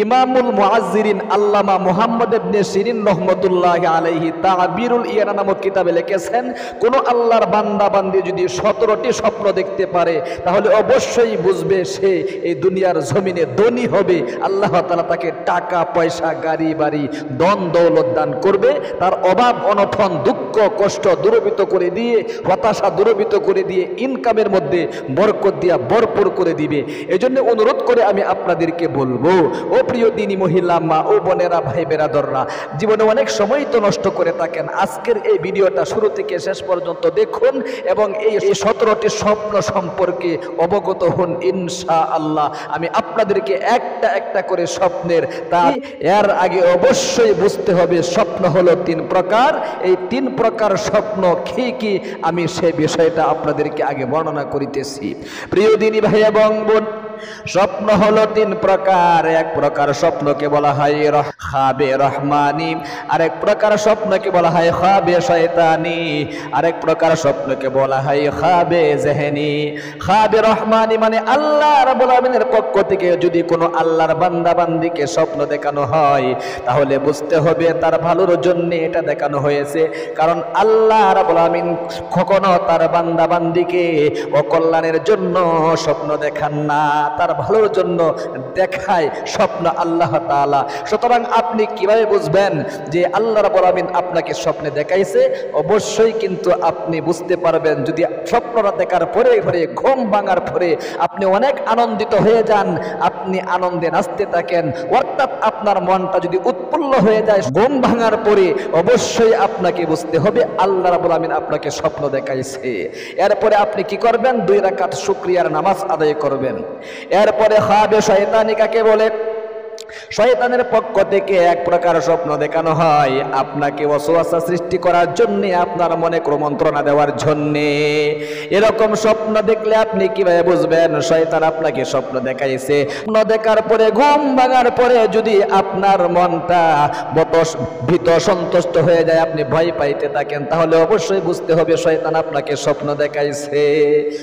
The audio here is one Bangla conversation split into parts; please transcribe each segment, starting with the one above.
ইমামুল মুআজ্জিরিন আল্লামা মুহাম্মদ ইবনে সিরিন রাহমাতুল্লাহি আলাইহি তা'বিরুল ইয়ানা নামক কিতাবে লিখেছেন, কোন আল্লাহর বান্দা বান্দি যদি 17টি স্বপ্ন দেখতে পারে তাহলে অবশ্যই বুঝবে সে এই দুনিয়ার জমিনে ধনী হবে। আল্লাহ তাআলা তাকে টাকা পয়সা গাড়ি বাড়ি ধন দৌলত দান করবে, তার অভাব অনটন দুঃখ কষ্ট দূরীভূত করে দিয়ে, হতাশা দূরীভূত করে দিয়ে ইনকামের মধ্যে বরকত দিয়া ভরপুর করে দিবে। এজন্য অনুরোধ করে আমি আপনাদেরকে বলবো, ও প্রিয় দিনী মহিলা মা ও বোনেরা ভাই বেরাদররা, জীবনে অনেক সময় তো নষ্ট করে থাকেন। আজকের এই ভিডিওটা শুরু থেকে শেষ পর্যন্ত দেখুন এবং এই 17টি স্বপ্ন সম্পর্কে অবগত হন ইনশাআল্লাহ। আমি আপনাদেরকে একটা একটা করে স্বপ্নের এর আগে অবশ্যই বুঝতে হবে স্বপ্ন হলো 3 প্রকার। এই 3 প্রকার স্বপ্ন কি কি আমি সেই বিষয়টা আপনাদেরকে আগে বর্ণনা করিতেছি। প্রিয় দিনী ভাই এবং বোন, স্বপ্ন হলো 3 প্রকার। এক প্রকার স্বপ্নকে বলা হয় খাবে রহমানি, আরেক প্রকার স্বপ্নকে বলা হয় খাবে শয়তানি, আরেক প্রকার স্বপ্নকে বলা হয় খাবে জেহেনি। খাবে রহমানি মানে আল্লাহ রাব্বুল আলামিনের পক্ষ থেকে যদি কোনো আল্লাহর বান্দা বান্দিকে স্বপ্ন দেখানো হয় তাহলে বুঝতে হবে তার ভালোর জন্য এটা দেখানো হয়েছে। কারণ আল্লাহ রাব্বুল আলামিন কখনো তার বান্দা বান্দিকে অকল্যাণের জন্য স্বপ্ন দেখান না, তার ভালোর জন্য দেখায় স্বপ্ন আল্লাহ তাআলা। সুতরাং আপনি কিভাবে বুঝবেন যে আল্লাহ রাব্বুল আলামিন আপনাকে স্বপ্নে দেখাইছে? অবশ্যই কিন্তু আপনি বুঝতে পারবেন যদি স্বপ্নটা দেখার পরে ঘুম ভাঙার পরে আপনি অনেক আনন্দিত হয়ে যান, আপনি আনন্দে নাচতে থাকেন, অর্থাৎ আপনার মনটা যদি উৎফুল্ল হয়ে যায় ঘুম ভাঙার পরে, অবশ্যই আপনাকে বুঝতে হবে আল্লাহ রাব্বুল আলামিন আপনাকে স্বপ্ন দেখাইছে। এরপরে আপনি কি করবেন? 2 রাকাত শুকরিয়ার নামাজ আদায় করবেন। এরপরে খাবে শয়তানি কাকে বলে? শয়তানের পক্ষ থেকে এক প্রকার স্বপ্ন দেখানো হয় আপনাকে ওয়াসওয়াসা সৃষ্টি করার জন্য, আপনার মনে কুমন্ত্রণা দেওয়ার জন্য। এরকম স্বপ্ন দেখলে আপনি কিভাবে বুঝবেন শয়তান আপনাকে স্বপ্ন দেখাইছে? স্বপ্ন দেখার পরে ঘুম ভাঙার পরে যদি আপনার মনটা ভীত সন্তুষ্ট হয়ে যায়, আপনি ভয় পাইতে থাকেন, তাহলে অবশ্যই বুঝতে হবে শয়তান আপনাকে স্বপ্ন দেখাইছে।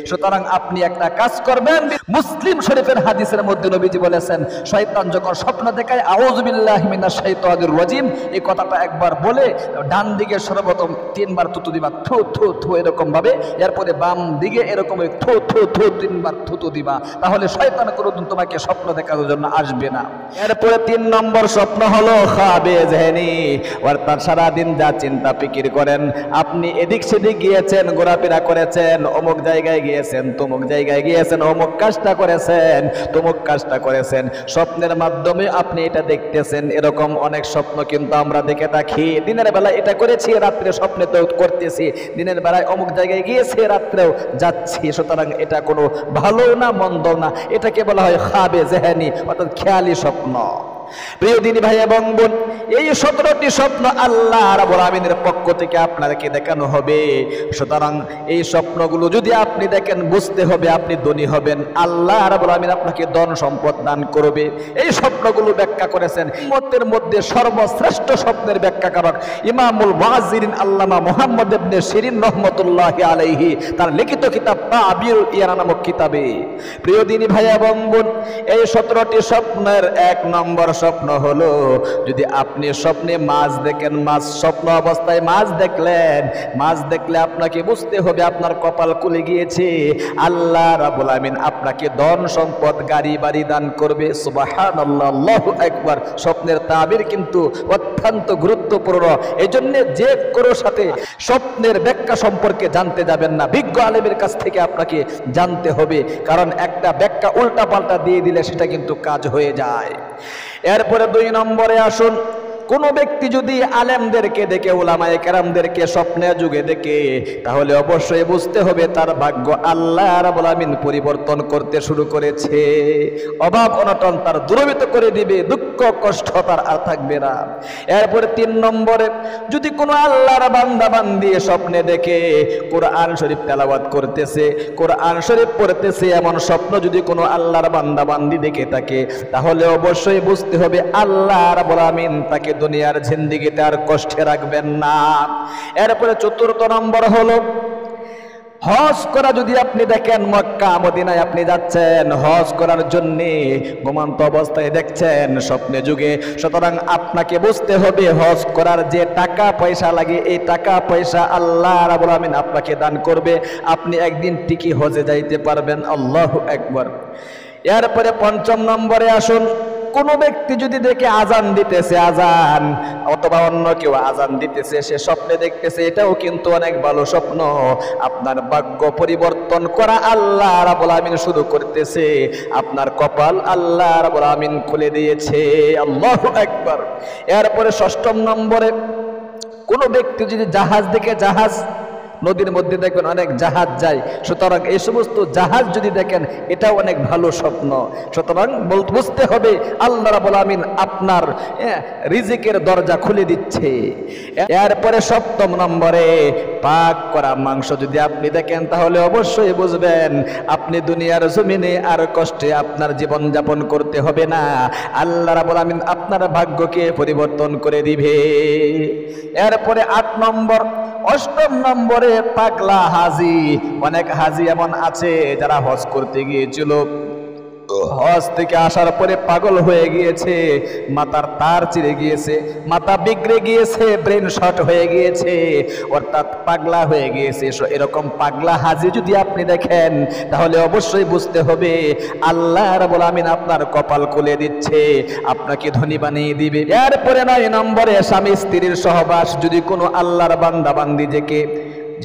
সুতরাং আপনি একটা কাজ করবেন। মুসলিম শরীফের হাদিসের মধ্যে নবীজি বলেছেন, শয়তান যখন স্বপ্ন দেখায় আউযু বিল্লাহি মিনাশ শাইতানির রাজিম এই কথাটা একবার বলে ডান দিকে সর্বপ্রথম 3 বার থুতু দিবা, থু থু থু এরকম ভাবে। এরপরে বাম দিকে এরকম থু থু থু 3 বার থুতু দিবা, তাহলে শয়তান কোনদিন তোমাকে স্বপ্ন দেখানোর জন্য আসবে না। এরপরে 3 নম্বর স্বপ্ন হলো খাবে জেহেনি, অর্থাৎ সারাদিন যা চিন্তা ফিকির করেন, আপনি এদিক সেদিক গিয়েছেন, ঘোরাফেরা করেছেন, অমুক জায়গায় গিয়েছেন, তমুক জায়গায় গিয়েছেন, অমুক কাজটা করেছেন, তমুক কাজটা করেছেন, স্বপ্নের মাধ্যমে আপনি এটা দেখতেছেন। এরকম অনেক স্বপ্ন কিন্তু আমরা দেখে থাকি। দিনের বেলায় এটা করেছি, রাত্রে স্বপ্নে তো করতেছি, দিনের বেলায় অমুক জায়গায় গিয়েছে, রাত্রেও যাচ্ছি। সুতরাং এটা কোনো ভালো না মন্দ না, এটাকে বলা হয় খাবে জেহেনি, অর্থাৎ খেয়ালি স্বপ্ন। প্রিয় দিনী ভাই এবং বোন, এই 17টি স্বপ্ন আল্লাহ রাব্বুল আলামিনের পক্ষ থেকে আপনাকে দেখানো হবে। সুতরাং এই স্বপ্নগুলো যদি আপনি দেখেন বুঝতে হবে আপনি ধনী হবেন, আল্লাহ রাব্বুল আলামিন আপনাকে ধন সম্পদ দান করবে। এই স্বপ্নগুলো ব্যাখ্যা করেছেন উম্মতের মধ্যে সর্বশ্রেষ্ঠ স্বপ্নের ব্যাখ্যাকারক ইমামুল মুআজ্জিরিন আল্লামা মুহাম্মদ ইবনে সিরিন রাহমাতুল্লাহি আলাইহি তার লিখিত কিতাব তা'বিরুল ইয়ানা নামক কিতাবে। প্রিয় দিনী ভাই এবং বোন, এই 17টি স্বপ্নের 1 নম্বর স্বপ্ন হলো যদি আপনি স্বপ্নে মাছ দেখেন, মাছ স্বপ্ন অবস্থায় মাছ দেখলেন, মাছ দেখলে আপনাকে বুঝতে হবে আপনার কপাল খুলে গিয়েছে, আল্লাহ রাব্বুল আলামিন আপনাকে ধন সম্পদ গাড়ি বাড়ি দান করবে। সুবহানাল্লাহ, আল্লাহু আকবার। স্বপ্নের তাবির কিন্তু অত্যন্ত গুরুত্বপূর্ণ। এজন্য যে কারোর সাথে স্বপ্নের ব্যাখ্যা সম্পর্কে জানতে যাবেন না, বিজ্ঞ আলেমের কাছ থেকে আপনাকে জানতে হবে, কারণ একটা ব্যাখ্যা উল্টা পাল্টা দিয়ে দিলে সেটা কিন্তু কাজ হয়ে যায়। এরপরে 2 নম্বরে আসুন, কোন ব্যক্তি যদি আলেমদেরকে দেখে, উলামায়ে কেরামদেরকে স্বপ্নে যুগে দেখে, তাহলে অবশ্যই বুঝতে হবে তার ভাগ্য আল্লাহ রাব্বুল আলামিন পরিবর্তন করতে শুরু করেছে। অভাব অনটন তার দূরীভূত করে দিবে, দুঃখ কষ্ট তার আর থাকবে না। এরপরে 3 নম্বরে যদি কোনো আল্লাহর বান্দা বান্দি স্বপ্নে দেখে কোরআন শরীফ তেলাওয়াত করতেছে, কোরআন শরীফ পড়তেছে, এমন স্বপ্ন যদি কোনো আল্লাহর বান্দা বান্দি দেখে থাকে, তাহলে অবশ্যই বুঝতে হবে আল্লাহ রাব্বুল আলামিন তাকে দুনিয়ার জিন্দেগিতে আর কষ্টে রাখবেন না। এরপরে 4র্থ নম্বর হলো হজ করা যদি আপনি দেখেন, মক্কা মদিনায় আপনি যাচ্ছেন হজ করার জন্য, ঘুমন্ত অবস্থায় দেখছেন স্বপ্নে যুগে, সুতরাং আপনাকে বুঝতে হবে হজ করার যে টাকা পয়সা লাগে এই টাকা পয়সা আল্লাহ রাব্বুল আমিন আপনাকে দান করবে, আপনি একদিন ঠিকই হজে যাইতে পারবেন। আল্লাহু আকবার। এরপরে ৫ম নম্বরে আসুন, কোন ব্যক্তি যদি দেখে আজান দিতেছে, আজান অথবা অন্য কেউ আজান দিতেছে, সে স্বপ্নে দেখতেছে, এটাও কিন্তু অনেক ভালো স্বপ্ন। আপনার ভাগ্য পরিবর্তন করা আল্লাহ রাব্বুল আমিন শুরু করতেছে, আপনার কপাল আল্লাহ রাব্বুল আমিন খুলে দিয়েছে। আল্লাহু আকবার। এরপরে ৬ম নম্বরে, কোন ব্যক্তি যদি জাহাজ দেখে, জাহাজ নদীর মধ্যে দেখবেন অনেক জাহাজ যায়, সুতরাং এই সমস্ত জাহাজ যদি দেখেন এটাও অনেক ভালো স্বপ্ন। সুতরাং বুঝতে হবে আল্লাহ রাব্বুল আমিন আপনার রিজিকের দরজা খুলে দিচ্ছে। এরপরে ৭ম নম্বরে, পাক করা মাংস যদি আপনি দেখেন তাহলে অবশ্যই বুঝবেন আপনি দুনিয়ার জমিনে আর কষ্টে আপনার জীবন যাপন করতে হবে না, আল্লাহ রাব্বুল আমিন আপনার ভাগ্যকে পরিবর্তন করে দিবে। এরপরে ৮ নম্বর, ৮ম নম্বরে পাগলা হাজি। অনেক হাজি এমন আছে যারা হজ করতে গিয়েছিল, হজ থেকে আসার পরে পাগল হয়ে গিয়েছে, মাথার তার চিরে গিয়েছে, মাথা বিগড়ে গিয়েছে, ব্রেন শর্ট হয়ে গিয়েছে, অর্থাৎ পাগলা হয়ে গিয়েছে। এরকম পাগলা হাজি যদি আপনি দেখেন তাহলে অবশ্যই বুঝতে হবে আল্লাহ রাব্বুল আমিন আপনার কপাল খুলে দিচ্ছে, আপনাকে ধনী বানিয়ে দিবে। এরপরে ৯ নম্বরে, স্বামী স্ত্রীর সহবাস যদি কোনো আল্লাহর বান্দা বান্দি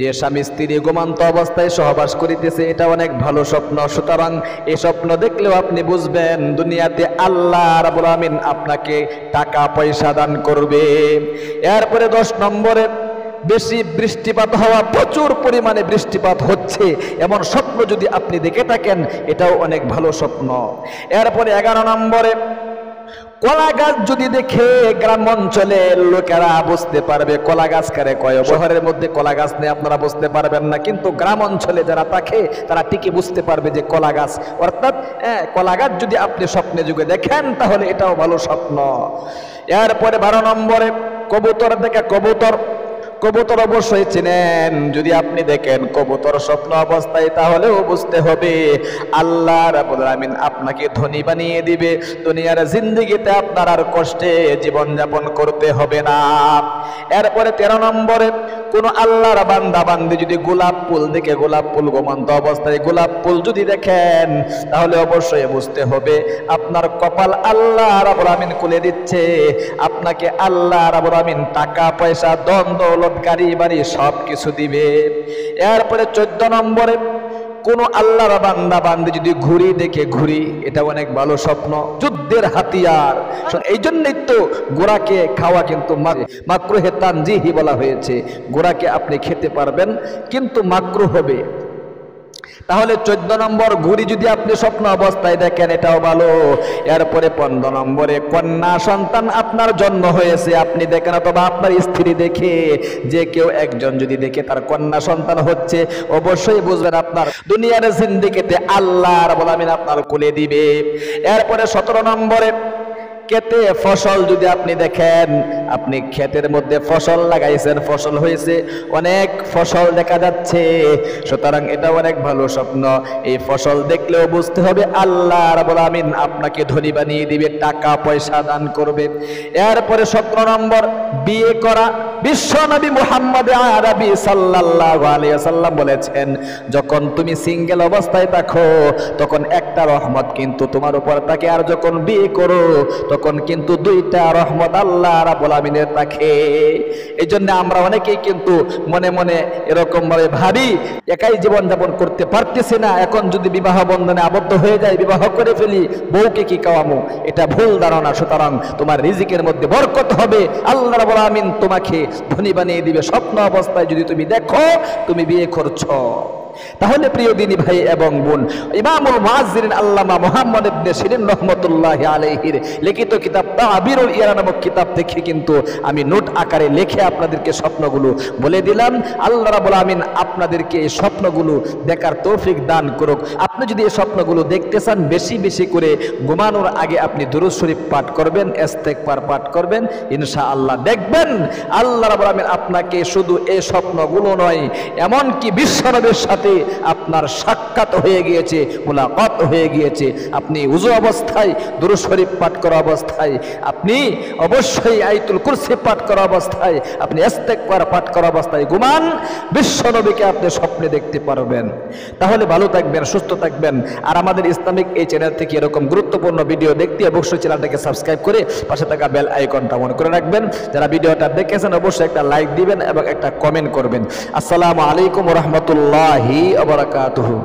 যে স্বামী স্ত্রী ঘুমন্ত অবস্থায় সহবাস করিতেছে, এটা অনেক ভালো স্বপ্ন। সুতরাং এই স্বপ্ন দেখলেও আপনি বুঝবেন দুনিয়াতে আল্লাহ রাব্বুল আমিন আপনাকে টাকা পয়সা দান করবে। এরপরে ১০ নম্বরে, বেশি বৃষ্টিপাত হওয়া, প্রচুর পরিমাণে বৃষ্টিপাত হচ্ছে এমন স্বপ্ন যদি আপনি দেখে থাকেন এটাও অনেক ভালো স্বপ্ন। এরপরে ১১ নম্বরে, কলা গাছ যদি দেখে গ্রাম অঞ্চলের লোকেরা বুঝতে পারবে কলা গাছ কারে কয়। শহরের মধ্যে কলা গাছ নেই, আপনারা বুঝতে পারবেন না, কিন্তু গ্রাম অঞ্চলে যারা থাকে তারা ঠিকই বুঝতে পারবে যে কলা গাছ। অর্থাৎ কলা গাছ যদি আপনি স্বপ্নে যুগে দেখেন তাহলে এটাও ভালো স্বপ্ন। এরপরে ১২ নম্বরে, কবুতর দেখে, কবুতর অবশ্যই চিনেন, যদি আপনি দেখেন কবুতর স্বপ্ন অবস্থায় তাহলেও বুঝতে হবে আল্লাহ রাব্বুল আমিন আপনাকে ধনী বানিয়ে দিবে, দুনিয়ার জিন্দেগিতে আপনার আর কষ্টে জীবন যাপন করতে হবে না। এরপরে ১৩ নম্বরে, কোন আল্লাহর বান্দা বান্দি যদি গোলাপ ফুল দেখে, গোলাপ ফুল ঘুমন্ত অবস্থায় গোলাপ ফুল যদি দেখেন তাহলে অবশ্যই বুঝতে হবে আপনার কপাল আল্লাহ রাব্বুল আমিন খুলে দিচ্ছে, আপনাকে আল্লাহ রাব্বুল আমিন টাকা পয়সা ধন দৌলত গাড়ি বাড়ি সব কিছু দিবে। এরপরে ১৪ নম্বরে, কোন আল্লাহর বান্দা বান্দি যদি ঘুড়ি দেখে, ঘুড়ি এটা অনেক ভালো স্বপ্ন, যুদ্ধের হাতিয়ার। এই জন্যই তো ঘোড়াকে খাওয়া কিন্তু মাকরুহে তানজিহি বলা হয়েছে, ঘোড়াকে আপনি খেতে পারবেন কিন্তু মাকরুহ হবে। তাহলে ১৪ নম্বর, ঘুড়ি যদি আপনি স্বপ্ন অবস্থায় দেখেন এটাও ভালো। এরপরে ১৫ নম্বরে, কন্যা সন্তান আপনার জন্ম হয়েছে আপনি দেখেন, অথবা আপনার স্ত্রী দেখে, যে কেউ একজন যদি দেখে তার কন্যা সন্তান হচ্ছে, অবশ্যই বুঝবেন আপনার দুনিয়ার জিন্দেগিতে আল্লাহ রাব্বুল আমিন আপনার কোলে দিবে। এরপরে ১৭ নম্বরে, ক্ষেতে ফসল যদি আপনি দেখেন, আপনি ক্ষেতের মধ্যে ফসল লাগাইছেন, ফসল হয়েছে, অনেক ফসল দেখা যাচ্ছে, সুতরাং এটা অনেক ভালো স্বপ্ন। এই ফসল দেখলেও বুঝতে হবে আল্লাহ রাব্বুল আমিন আপনাকে ধনী বানিয়ে দিবে, টাকা পয়সা দান করবে। এরপরে ১৭ নম্বর, বিয়ে করা। বিশ্ব নবী মুহাম্মদ আরবি সাল্লাল্লাহু আলাইহি ওয়াসাল্লাম বলেছেন, যখন তুমি সিঙ্গেল অবস্থায় থাকো তখন একটা রহমত কিন্তু তোমার উপর থাকে, আর যখন বিয়ে করো তখন কিন্তু 2টা রহমত আল্লাহ রাব্বুল আমিনের থাকে। এই জন্য আমরা অনেকেই কিন্তু মনে মনে এরকম ভাবে ভাবি একাই জীবন যাপন করতে পারতেছি না, এখন যদি বিবাহ বন্ধনে আবদ্ধ হয়ে যায়, বিবাহ করে ফেলি, বউকে কি খাওয়ামো, এটা ভুল ধারণা। সুতরাং তোমার রিজিকের মধ্যে বরকত হবে, আল্লাহ রাব্বুল আমিন তোমাকে ধনী বানিয়ে দিবে স্বপ্ন অবস্থায় যদি তুমি দেখো তুমি বিয়ে করছো। তাহলে প্রিয় দিনী ভাই এবং বোন, ইমামুল মুআজ্জিরিন আল্লামা মুহাম্মদ ইবনে সিরিন রাহমাতুল্লাহি আলাইহির লিখিত কিতাব তাবিরুল ইয়ারা নামক কিতাব থেকে কিন্তু আমি নোট আকারে লিখে আপনাদেরকে স্বপ্নগুলো বলে দিলাম। আল্লাহ রাব্বুল আমিন আপনাদেরকে এই স্বপ্নগুলো দেখার তৌফিক দান করুক। আপনি যদি এই স্বপ্নগুলো দেখতে চান, বেশি বেশি করে ঘুমানোর আগে আপনি দুরূদ শরীফ পাঠ করবেন, ইস্তেগফার পাঠ করবেন, ইনশাআল্লাহ দেখবেন আল্লাহ রাব্বুল আমিন আপনাকে শুধু এই স্বপ্নগুলো নয়, এমনকি বিশ্বনবীর সাথে সাথে আপনার সাক্ষাৎ হয়ে গিয়েছে, মুলাকাত হয়ে গিয়েছে। আপনি উযু অবস্থায় দুরূদ শরীফ পাঠ করা অবস্থায়, আপনি অবশ্যই আয়াতুল কুরসি পাঠ করা অবস্থায়, আপনি ইস্তেগফার পাঠ করা অবস্থায় ঘুমান, বিশ্বনবীকে আপনি স্বপ্নে দেখতে পারবেন। তাহলে ভালো থাকবেন, সুস্থ থাকবেন। আর আমাদের ইসলামিক এই চ্যানেল থেকে এরকম গুরুত্বপূর্ণ ভিডিও দেখতে অবশ্যই চ্যানেলটাকে সাবস্ক্রাইব করে পাশে থাকা বেল আইকনটা অন করে রাখবেন। যারা ভিডিওটা দেখেছেন অবশ্যই একটা লাইক দিবেন এবং একটা কমেন্ট করবেন। আসসালামু আলাইকুম ওয়া রাহমাতুল্লাহি ওয়া বারাকাতুহু।